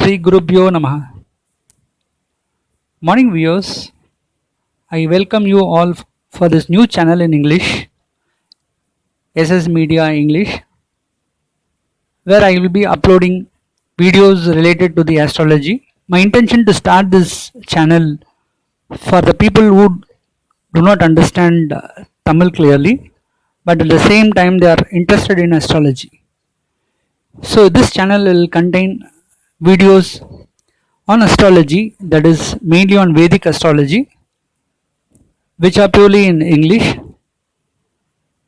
Sri Gurubhyo Namaha. Morning viewers, I welcome you all for this new channel in English, SS Media English, where I will be uploading videos related to the astrology. My intention to start this channel for the people who do not understand Tamil clearly, but at the same time they are interested in astrology. So this channel will contain videos on astrology, that is mainly on Vedic astrology, which are purely in English,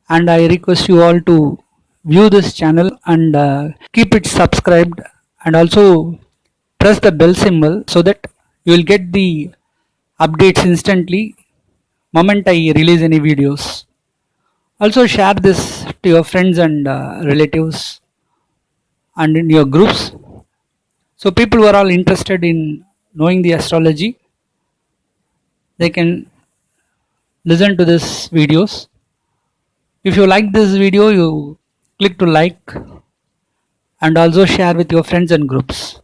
and I request you all to view this channel and keep it subscribed, and also press the bell symbol so that you will get the updates instantly moment I release any videos. Also share this to your friends and relatives and in your groups, so people who are all interested in knowing the astrology, they can listen to these videos. If you like this video, you click to like and also share with your friends and groups.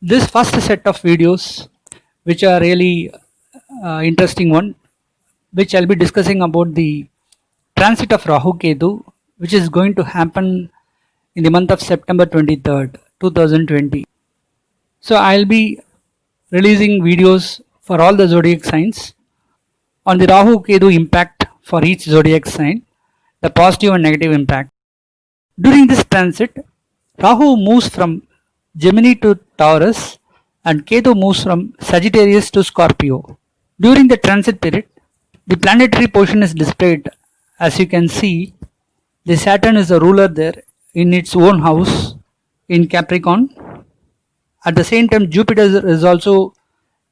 This first set of videos, which are really interesting one, which I'll be discussing about the transit of Rahu Ketu, which is going to happen in the month of September 23rd, 2020. So I'll be releasing videos for all the zodiac signs on the Rahu Ketu impact for each zodiac sign, the positive and negative impact. During this transit, Rahu moves from Gemini to Taurus and Ketu moves from Sagittarius to Scorpio. During the transit period, the planetary position is displayed. As you can see, the Saturn is a ruler there in its own house in Capricorn. At the same time, Jupiter is also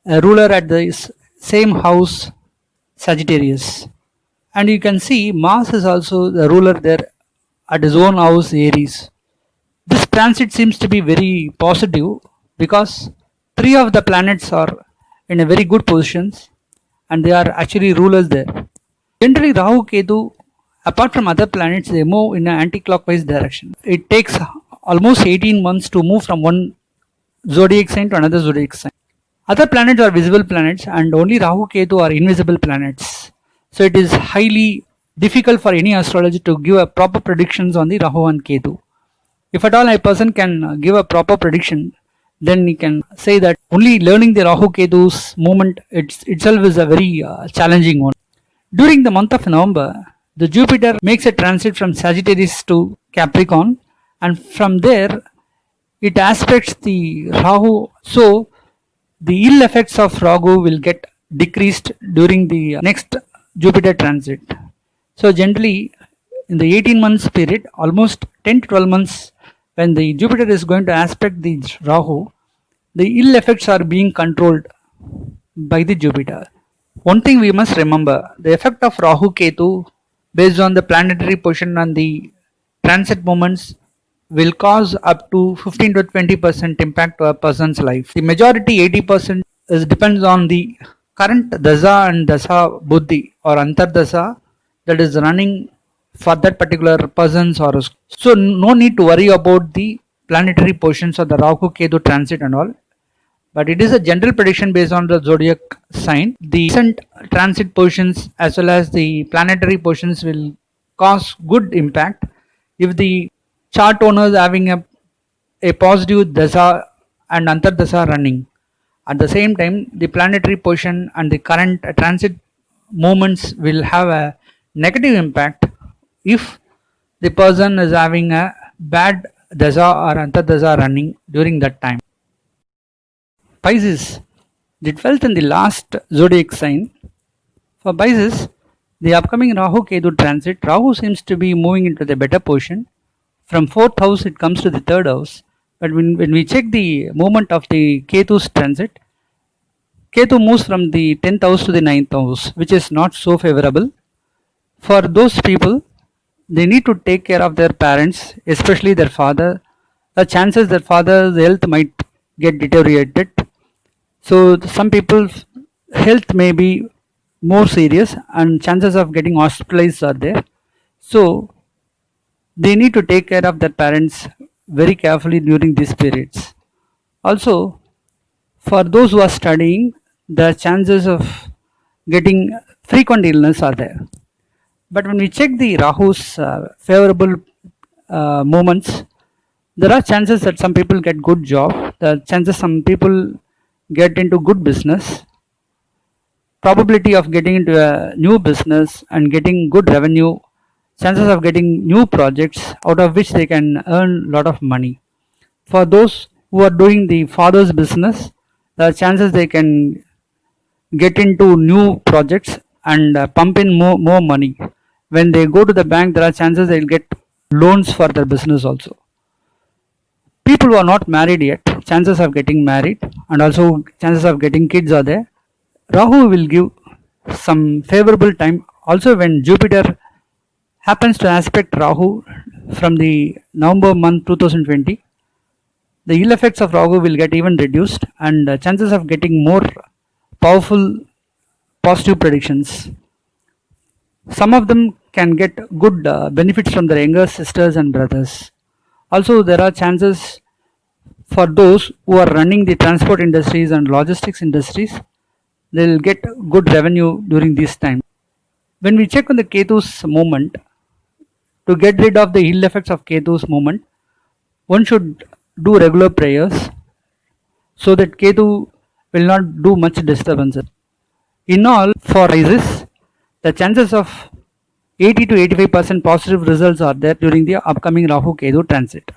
a ruler at the same house, Sagittarius. And you can see Mars is also the ruler there at his own house, Aries. This transit seems to be very positive because three of the planets are in a very good positions and they are actually rulers there. Generally, Rahu Ketu, apart from other planets, they move in an anti-clockwise direction. It takes almost 18 months to move from one zodiac sign to another zodiac sign. Other planets are visible planets and only Rahu Ketu are invisible planets. So it is highly difficult for any astrologer to give a proper predictions on the Rahu and Ketu. If at all a person can give a proper prediction, then he can say that only learning the Rahu Ketu's movement itself is a very challenging one. During the month of November, the Jupiter makes a transit from Sagittarius to Capricorn, and from there it aspects the Rahu. So the ill effects of Rahu will get decreased during the next Jupiter transit. So generally in the 18 months period, almost 10 to 12 months, when the Jupiter is going to aspect the Rahu, the ill effects are being controlled by the Jupiter. One thing we must remember, the effect of Rahu Ketu based on the planetary position and the transit moments will cause up to 15 to 20% impact to a person's life. The majority 80% depends on the current Dasa and Dasa Buddhi or Antardasa that is running for that particular person's horoscope. So no need to worry about the planetary positions of the Rahu Ketu transit and all. But it is a general prediction based on the zodiac sign. The recent transit positions as well as the planetary positions will cause good impact if the chart owner is having a positive Dasa and Antardasa running. At the same time, the planetary position and the current transit movements will have a negative impact if the person is having a bad Dasa or Antardasa running during that time. Pisces, the 12th and the last zodiac sign. For Pisces, the upcoming Rahu Ketu transit, Rahu seems to be moving into the better position. From 4th house it comes to the 3rd house. But when we check the movement of the Ketu's transit, Ketu moves from the 10th house to the 9th house, which is not so favorable. For those people, they need to take care of their parents, especially their father. The chances that father's health might get deteriorated. So some people's health may be more serious and chances of getting hospitalized are there. So they need to take care of their parents very carefully during these periods. Also, for those who are studying, the chances of getting frequent illness are there. But when we check the Rahu's favorable moments, there are chances that some people get good job. The chances some people get into good business. Probability of getting into a new business and getting good revenue. Chances of getting new projects out of which they can earn a lot of money. For those who are doing the father's business, the chances they can get into new projects and pump in more money. When they go to the bank, there are chances they'll get loans for their business also. People who are not married yet, chances of getting married and also chances of getting kids are there. Rahu will give some favorable time. Also, when Jupiter happens to aspect Rahu from the November month 2020, the ill effects of Rahu will get even reduced and chances of getting more powerful positive predictions. Some of them can get good benefits from their younger sisters and brothers. Also, there are chances for those who are running the transport industries and logistics industries, they'll get good revenue during this time. When we check on the Ketu's movement, to get rid of the ill effects of Ketu's movement, one should do regular prayers so that Ketu will not do much disturbances. In all, for Isis, the chances of 80 to 85% positive results are there during the upcoming Rahu Ketu transit.